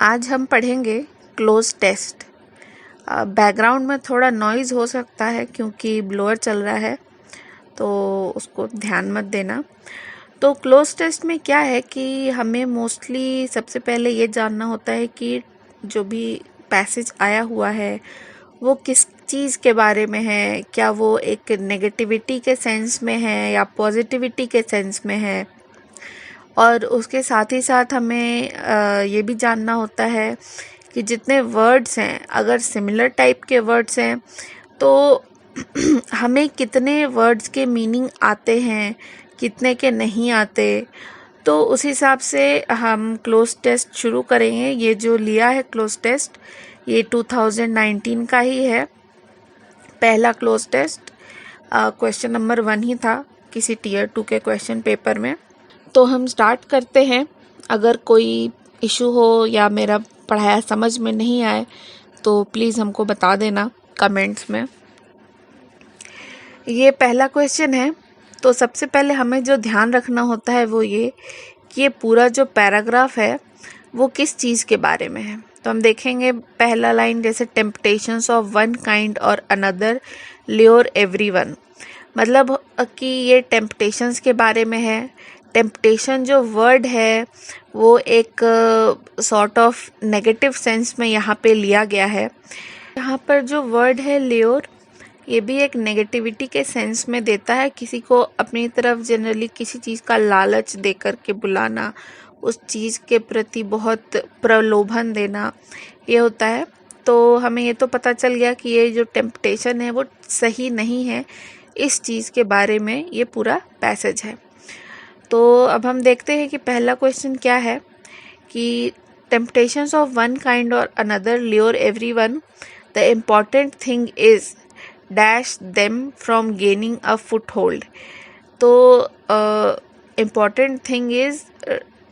आज हम पढ़ेंगे क्लोज टेस्ट। बैकग्राउंड में थोड़ा नॉइज़ हो सकता है क्योंकि ब्लोअर चल रहा है, तो उसको ध्यान मत देना। तो क्लोज टेस्ट में क्या है कि हमें मोस्टली सबसे पहले ये जानना होता है कि जो भी पैसेज आया हुआ है वो किस चीज़ के बारे में है। क्या वो एक नेगेटिविटी के सेंस में है या पॉजिटिविटी के सेंस में है। और उसके साथ ही साथ हमें ये भी जानना होता है कि जितने वर्ड्स हैं, अगर सिमिलर टाइप के वर्ड्स हैं तो हमें कितने वर्ड्स के मीनिंग आते हैं, कितने के नहीं आते। तो उस हिसाब से हम क्लोज टेस्ट शुरू करेंगे। ये जो लिया है क्लोज टेस्ट, ये 2019 का ही है, पहला क्लोज टेस्ट। क्वेश्चन नंबर 1 ही था किसी टीयर 2 के क्वेश्चन पेपर में। तो हम स्टार्ट करते हैं। अगर कोई इशू हो या मेरा पढ़ाया समझ में नहीं आए तो प्लीज़ हमको बता देना कमेंट्स में। ये पहला क्वेश्चन है। तो सबसे पहले हमें जो ध्यान रखना होता है वो ये कि ये पूरा जो पैराग्राफ है वो किस चीज़ के बारे में है। तो हम देखेंगे पहला लाइन, जैसे टेम्पटेशंस ऑफ वन काइंड और अनदर ल्योर एवरीवन, मतलब कि ये टेम्पटेशंस के बारे में है। टेम्पटेशन जो वर्ड है वो एक सॉर्ट ऑफ नेगेटिव सेंस में यहाँ पे लिया गया है। यहाँ पर जो वर्ड है ल्योर, ये भी एक नेगेटिविटी के सेंस में देता है। किसी को अपनी तरफ जनरली किसी चीज़ का लालच दे कर के बुलाना, उस चीज़ के प्रति बहुत प्रलोभन देना, ये होता है। तो हमें ये तो पता चल गया कि ये जो टेम्पटेशन है वो सही नहीं है। इस चीज़ के बारे में ये पूरा पैसेज है। तो अब हम देखते हैं कि पहला क्वेश्चन क्या है कि टेम्पटेशंस ऑफ वन काइंड और another lure everyone, the important thing is dash them from gaining a foot hold. तो इम्पॉर्टेंट थिंग इज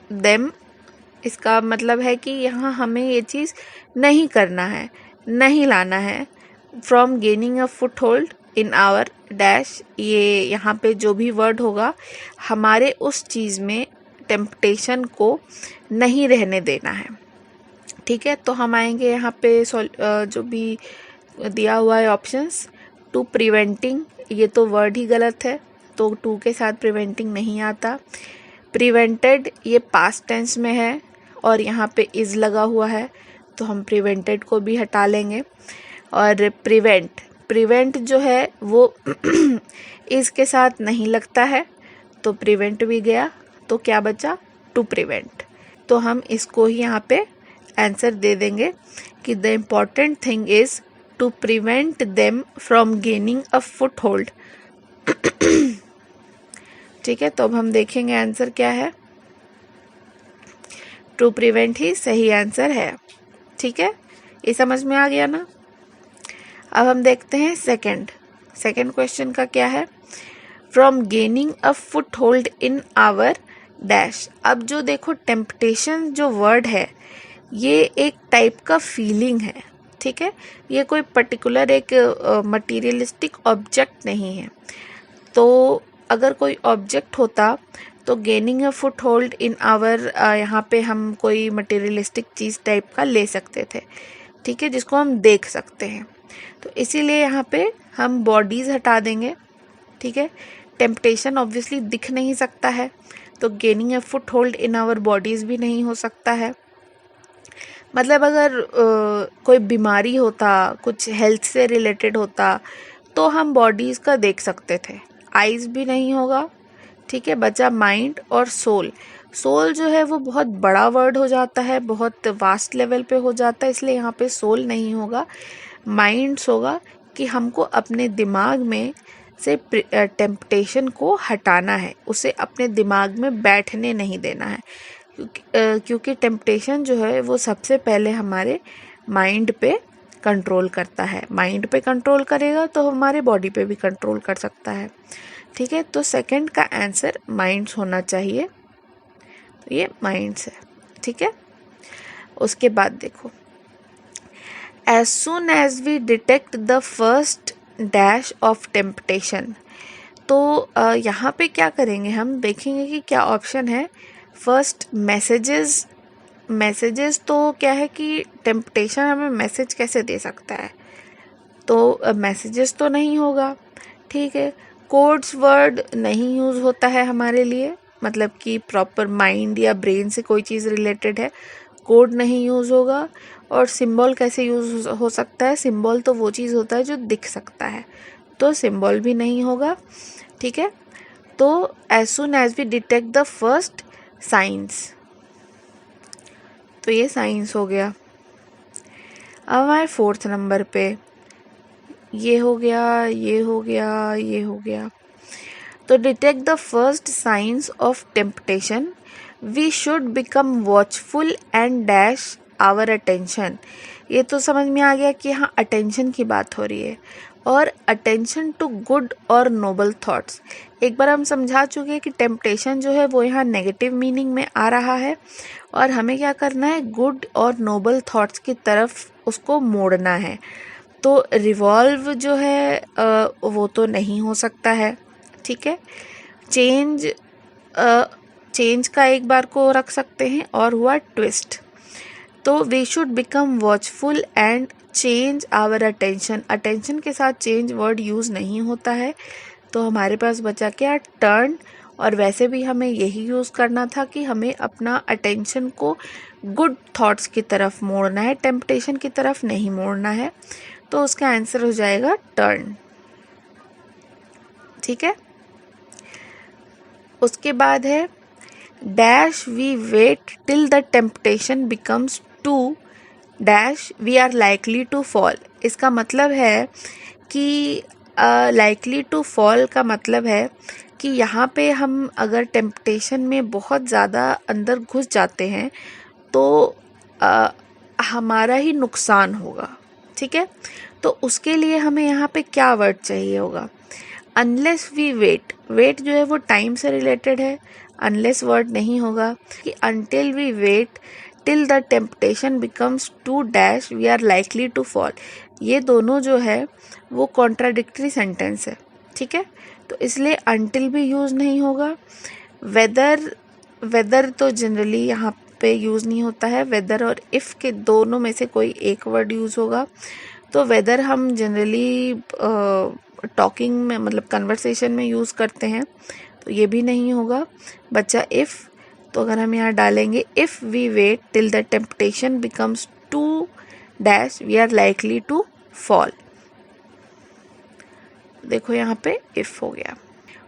देम, इसका मतलब है कि यहाँ हमें ये चीज़ नहीं करना है, नहीं लाना है। From gaining a foothold in our dash, ये यहाँ पे जो भी वर्ड होगा हमारे उस चीज़ में टेम्पटेशन को नहीं रहने देना है। ठीक है, तो हम आएंगे यहाँ पे जो भी दिया हुआ है ऑप्शंस। टू प्रिवेंटिंग, ये तो वर्ड ही गलत है, तो टू के साथ प्रिवेंटिंग नहीं आता। प्रिवेंटेड, ये पास्ट टेंस में है और यहाँ पे इज़ लगा हुआ है, तो हम प्रिवेंटेड को भी हटा लेंगे। और प्रिवेंट जो है वो इसके साथ नहीं लगता है, तो प्रिवेंट भी गया, तो क्या बचा, टू प्रिवेंट। तो हम इसको ही यहाँ पे आंसर दे देंगे कि the important thing is to prevent them from gaining a foothold. ठीक है, तो अब हम देखेंगे आंसर क्या है। टू प्रिवेंट ही सही आंसर है। ठीक है, ये समझ में आ गया ना। अब हम देखते हैं सेकंड क्वेश्चन का क्या है। From gaining a foothold in our dash. अब जो देखो, टेम्पटेशन जो वर्ड है ये एक टाइप का फीलिंग है। ठीक है, ये कोई पर्टिकुलर एक मटीरियलिस्टिक ऑब्जेक्ट नहीं है। तो अगर कोई ऑब्जेक्ट होता तो gaining a foothold in our, यहाँ पे हम कोई मटीरियलिस्टिक चीज़ टाइप का ले सकते थे। ठीक है, जिसको हम देख सकते हैं, तो इसीलिए यहाँ पे हम बॉडीज़ हटा देंगे। ठीक है, टेम्पटेशन ऑब्वियसली दिख नहीं सकता है, तो gaining a foothold in our bodies भी नहीं हो सकता है। मतलब अगर कोई बीमारी होता, कुछ हेल्थ से रिलेटेड होता, तो हम बॉडीज़ का देख सकते थे। आइज़ भी नहीं होगा। ठीक है, बचा माइंड और सोल। सोल जो है वो बहुत बड़ा वर्ड हो जाता है, बहुत वास्ट लेवल पे हो जाता है, इसलिए यहाँ पे सोल नहीं होगा, माइंड्स होगा। कि हमको अपने दिमाग में से टेम्पटेशन को हटाना है, उसे अपने दिमाग में बैठने नहीं देना है। क्योंकि टेम्पटेशन जो है वो सबसे पहले हमारे माइंड पे कंट्रोल करता है। माइंड पे कंट्रोल करेगा तो हमारे बॉडी पे भी कंट्रोल कर सकता है। ठीक है, तो सेकंड का आंसर माइंड्स होना चाहिए, तो ये माइंड्स है। ठीक है, उसके बाद देखो, as soon as we detect the first dash of temptation. तो यहाँ पे क्या करेंगे, हम देखेंगे कि क्या ऑप्शन है। फर्स्ट मैसेजेस मैसेजेस तो क्या है कि टेम्पटेशन हमें मैसेज कैसे दे सकता है, तो मैसेजेस तो नहीं होगा, ठीक है। कोड्स वर्ड नहीं यूज़ होता है हमारे लिए, मतलब कि प्रॉपर माइंड या ब्रेन से कोई चीज़ रिलेटेड है, कोड नहीं यूज़ होगा। और सिंबल कैसे यूज़ हो सकता है, सिंबल तो वो चीज़ होता है जो दिख सकता है, तो सिंबल भी नहीं होगा, ठीक है। तो as soon as we detect the first science, तो ये साइंस हो गया। अब हमारे 4th नंबर पे ये हो गया, ये हो गया, ये हो गया। तो detect the first science of temptation, we should become watchful and dash our attention. ये तो समझ में आ गया कि हाँ अटेंशन की बात हो रही है, और अटेंशन टू गुड और नोबल थॉट्स। एक बार हम समझा चुके हैं कि टेम्पटेशन जो है वो यहाँ नेगेटिव मीनिंग में आ रहा है, और हमें क्या करना है, गुड और नोबल थॉट्स की तरफ उसको मोड़ना है। तो रिवॉल्व जो है वो तो नहीं हो सकता है, ठीक है। चेंज का एक बार को रख सकते हैं, और हुआ ट्विस्ट। तो we should become watchful and change our attention, attention के साथ चेंज वर्ड यूज़ नहीं होता है, तो हमारे पास बचा क्या, टर्न। और वैसे भी हमें यही यूज़ करना था कि हमें अपना अटेंशन को गुड थॉट्स की तरफ मोड़ना है, टेम्पटेशन की तरफ नहीं मोड़ना है, तो उसका आंसर हो जाएगा टर्न, ठीक है। उसके बाद है dash we wait till the temptation becomes too dash we are likely to fall. इसका मतलब है कि लाइकली टू फॉल का मतलब है कि यहाँ पे हम अगर टेम्पटेशन में बहुत ज़्यादा अंदर घुस जाते हैं तो हमारा ही नुकसान होगा, ठीक है। तो उसके लिए हमें यहाँ पे क्या वर्ड चाहिए होगा, अनलेस वी वेट। वेट जो है वो टाइम से रिलेटेड है, अनलेस वर्ड नहीं होगा कि until we wait till the temptation becomes too dash we are likely to fall. ये दोनों जो है वो कॉन्ट्राडिक्टरी सेंटेंस है, ठीक है। तो इसलिए अनटिल भी यूज़ नहीं होगा। वेदर तो जनरली यहाँ पे यूज़ नहीं होता है, वेदर और इफ़ के दोनों में से कोई एक वर्ड यूज़ होगा। तो वेदर हम जनरली टॉकिंग में, मतलब कन्वर्सेशन में यूज़ करते हैं, तो ये भी नहीं होगा। बच्चा इफ़, तो अगर हम यहाँ डालेंगे if we wait till the temptation becomes too dash we are likely to fall. देखो यहाँ पे इफ़ हो गया।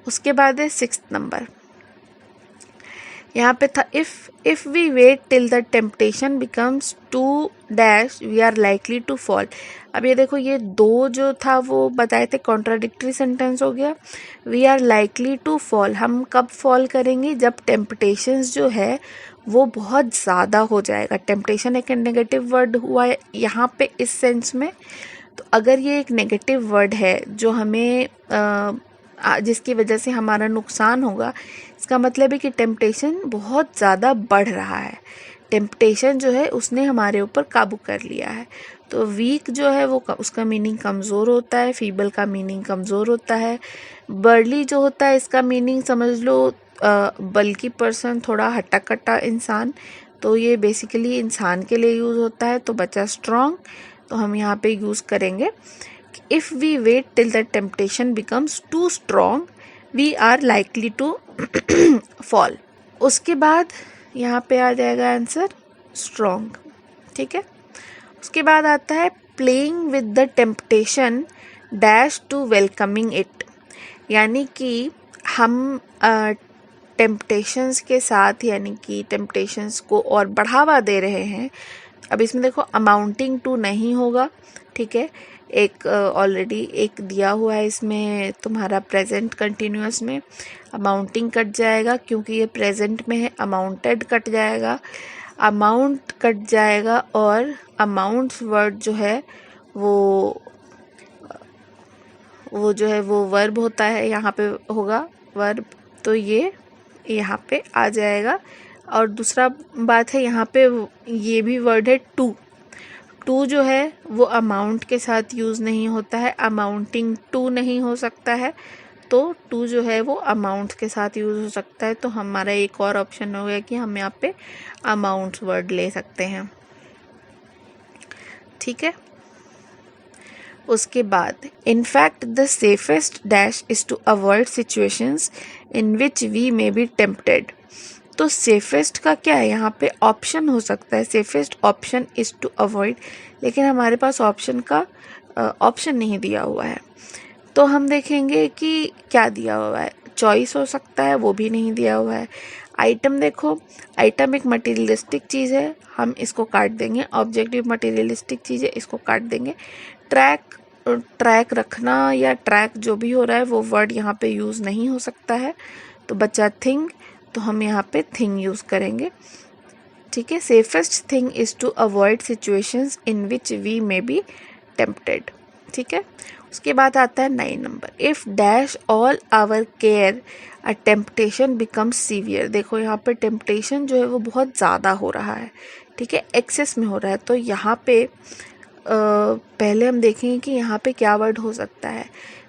उसके बाद है 6th नंबर, यहाँ पे था if we wait till the temptation becomes too dash we are likely to fall. अब ये देखो, ये दो जो था वो बताए थे कॉन्ट्राडिक्टरी सेंटेंस हो गया। We are likely to fall, हम कब फॉल करेंगे, जब टेम्पटेशंस जो है वो बहुत ज़्यादा हो जाएगा। टेम्पटेशन एक नेगेटिव वर्ड हुआ है यहाँ पे इस सेंस में, तो अगर ये एक नेगेटिव वर्ड है जो हमें जिसकी वजह से हमारा नुकसान होगा, इसका मतलब है कि टेम्पटेशन बहुत ज़्यादा बढ़ रहा है, टेम्पटेशन जो है उसने हमारे ऊपर काबू कर लिया है। तो वीक जो है वो उसका मीनिंग कमज़ोर होता है, फीबल का मीनिंग कमज़ोर होता है, बर्ली जो होता है इसका मीनिंग समझ लो बल्कि पर्सन, थोड़ा हट्टा कट्टा इंसान, तो ये बेसिकली इंसान के लिए यूज़ होता है। तो बचा स्ट्रॉन्ग, तो हम यहाँ पे यूज़ करेंगे if we wait till the temptation becomes too strong we are likely to fall. उसके बाद यहाँ पे आ जाएगा आंसर स्ट्रॉन्ग, ठीक है। उसके बाद आता है playing with the temptation dash to welcoming it, यानी कि हम टेम्पटेशंस के साथ, यानी कि टेम्पटेशंस को और बढ़ावा दे रहे हैं। अब इसमें देखो अमाउंटिंग टू नहीं होगा, ठीक है। एक ऑलरेडी एक दिया हुआ है इसमें तुम्हारा प्रेजेंट कंटिन्यूअस में, अमाउंटिंग कट जाएगा क्योंकि ये प्रेजेंट में है, अमाउंटेड कट जाएगा, अमाउंट कट जाएगा, और अमाउंट्स वर्ड जो है वो जो है वो वर्ब होता है, यहाँ पे होगा वर्ब, तो ये यहाँ पे आ जाएगा। और दूसरा बात है यहाँ पे ये भी वर्ड है टू, टू जो है वो अमाउंट के साथ यूज़ नहीं होता है, अमाउंटिंग टू नहीं हो सकता है, तो टू जो है वो अमाउंट्स के साथ यूज़ हो सकता है। तो हमारा एक और ऑप्शन हो गया कि हम यहाँ पे अमाउंट्स वर्ड ले सकते हैं। ठीक है, उसके बाद in fact the safest dash is to avoid situations in which we may be tempted. तो सेफेस्ट का क्या है, यहाँ पे ऑप्शन हो सकता है, safest option is to avoid, लेकिन हमारे पास ऑप्शन का ऑप्शन नहीं दिया हुआ है। तो हम देखेंगे कि क्या दिया हुआ है। चॉइस हो सकता है, वो भी नहीं दिया हुआ है। आइटम देखो, आइटम एक मटेरियलिस्टिक चीज़ है, हम इसको काट देंगे। ऑब्जेक्टिव मटेरियलिस्टिक चीज़ है, इसको काट देंगे। ट्रैक रखना या ट्रैक जो भी हो रहा है वो वर्ड यहाँ पे यूज़ नहीं हो सकता है। तो बचा थिंग, तो हम यहाँ पे थिंग यूज़ करेंगे। ठीक है, safest thing is to avoid situations in which we may be tempted. ठीक है, उसके बाद आता है 9 number, if dash all our care a temptation becomes severe. देखो यहाँ पे टेम्पटेशन जो है वो बहुत ज़्यादा हो रहा है, ठीक है, एक्सेस में हो रहा है। तो यहाँ पे पहले हम देखेंगे कि यहाँ पे क्या वर्ड हो सकता है।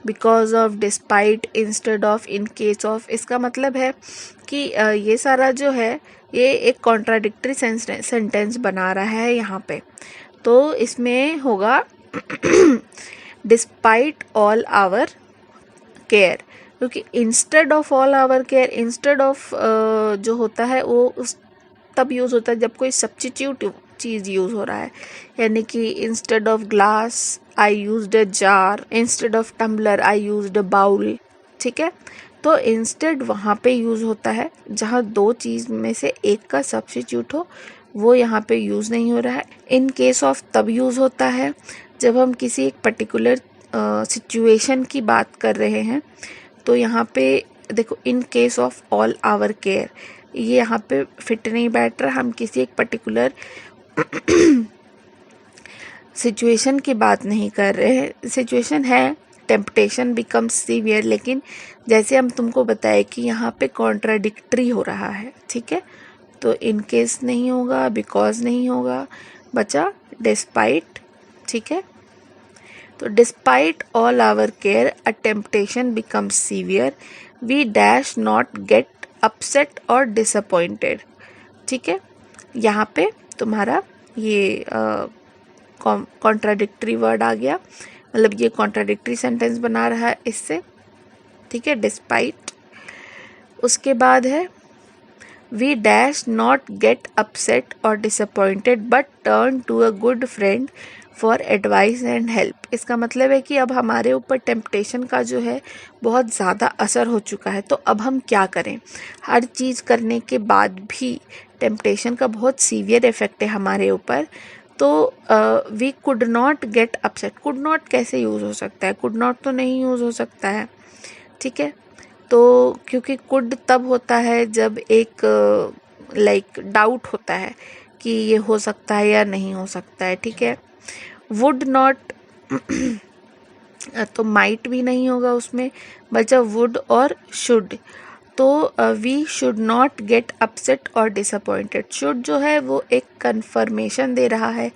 Because of, despite, instead of, in case of. इसका मतलब है कि ये सारा जो है ये एक कॉन्ट्राडिक्टरी सेंटेंस बना रहा है यहाँ पे। तो इसमें होगा डिस्पाइट ऑल आवर केयर, क्योंकि instead of all our care, instead of जो होता है वो उस तब यूज़ होता है जब कोई सब्स्टिट्यूट चीज़ यूज़ हो रहा है। यानी कि instead of glass I used a jar, instead of tumbler I used a bowl. ठीक है, तो इंस्टेड वहाँ पे यूज़ होता है जहाँ दो चीज़ में से एक का सब्स्टिट्यूट हो, वो यहाँ पे यूज़ नहीं हो रहा है। इन केस ऑफ तब यूज़ होता है जब हम किसी एक पर्टिकुलर सिचुएशन की बात कर रहे हैं। तो यहाँ पे देखो, in case of all our care, ये यहाँ पे फिट नहीं बैठ रहा। हम किसी एक पर्टिकुलर सिचुएशन की बात नहीं कर रहे हैं। सिचुएशन है टेम्पटेशन बिकम्स सीवियर, लेकिन जैसे हम तुमको बताए कि यहाँ पे कॉन्ट्राडिक्टरी हो रहा है। ठीक है, तो इन केस नहीं होगा, बिकॉज नहीं होगा, बचा डिस्पाइट। ठीक है, तो despite all our care a temptation becomes severe, we dash not get upset और डिसअपॉइंटेड। ठीक है, यहाँ पे तुम्हारा ये कॉन्ट्राडिक्टरी वर्ड आ गया, मतलब ये कॉन्ट्राडिक्टरी सेंटेंस बना रहा है इससे। ठीक है, डिस्पाइट। उसके बाद है we dash not get upset और disappointed but turn to a good friend for advice and help. इसका मतलब है कि अब हमारे ऊपर टेम्पटेशन का जो है बहुत ज़्यादा असर हो चुका है। तो अब हम क्या करें, हर चीज़ करने के बाद भी टेम्पटेशन का बहुत सीवियर इफेक्ट है हमारे ऊपर। तो we could not get upset, could not कैसे यूज़ हो सकता है, कुड नॉट तो नहीं यूज़ हो सकता है। ठीक है, तो क्योंकि कुड तब होता है जब एक लाइक डाउट होता है कि ये हो सकता है या नहीं हो सकता है। ठीक है, वुड नॉट तो माइट भी नहीं होगा उसमें, बचा वुड और शुड। तो we should not get upset और डिसअपॉइंटेड। शुड जो है वो एक कंफर्मेशन दे रहा है,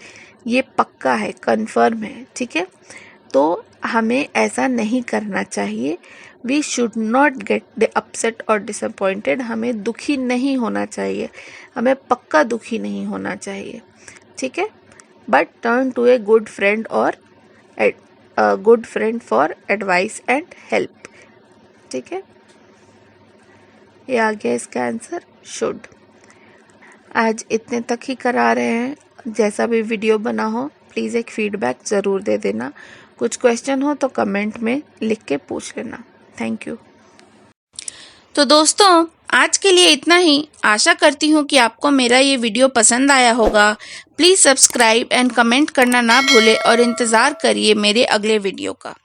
ये पक्का है, कंफर्म है। ठीक है, तो हमें ऐसा नहीं करना चाहिए। We should not get upset और डिसअपॉइंटेड, हमें दुखी नहीं होना चाहिए, हमें पक्का दुखी नहीं होना चाहिए। ठीक है, but turn to a good friend और good friend for advice and help. ठीक है, ये आ गया इसका आंसर, शुड। आज इतने तक ही करा रहे हैं। जैसा भी वीडियो बना हो प्लीज़ एक फीडबैक ज़रूर दे देना। कुछ क्वेश्चन हो तो कमेंट में लिख के पूछ लेना। Thank you. तो दोस्तों आज के लिए इतना ही। आशा करती हूँ कि आपको मेरा ये वीडियो पसंद आया होगा। प्लीज़ सब्सक्राइब एंड कमेंट करना ना भूलें और इंतज़ार करिए मेरे अगले वीडियो का।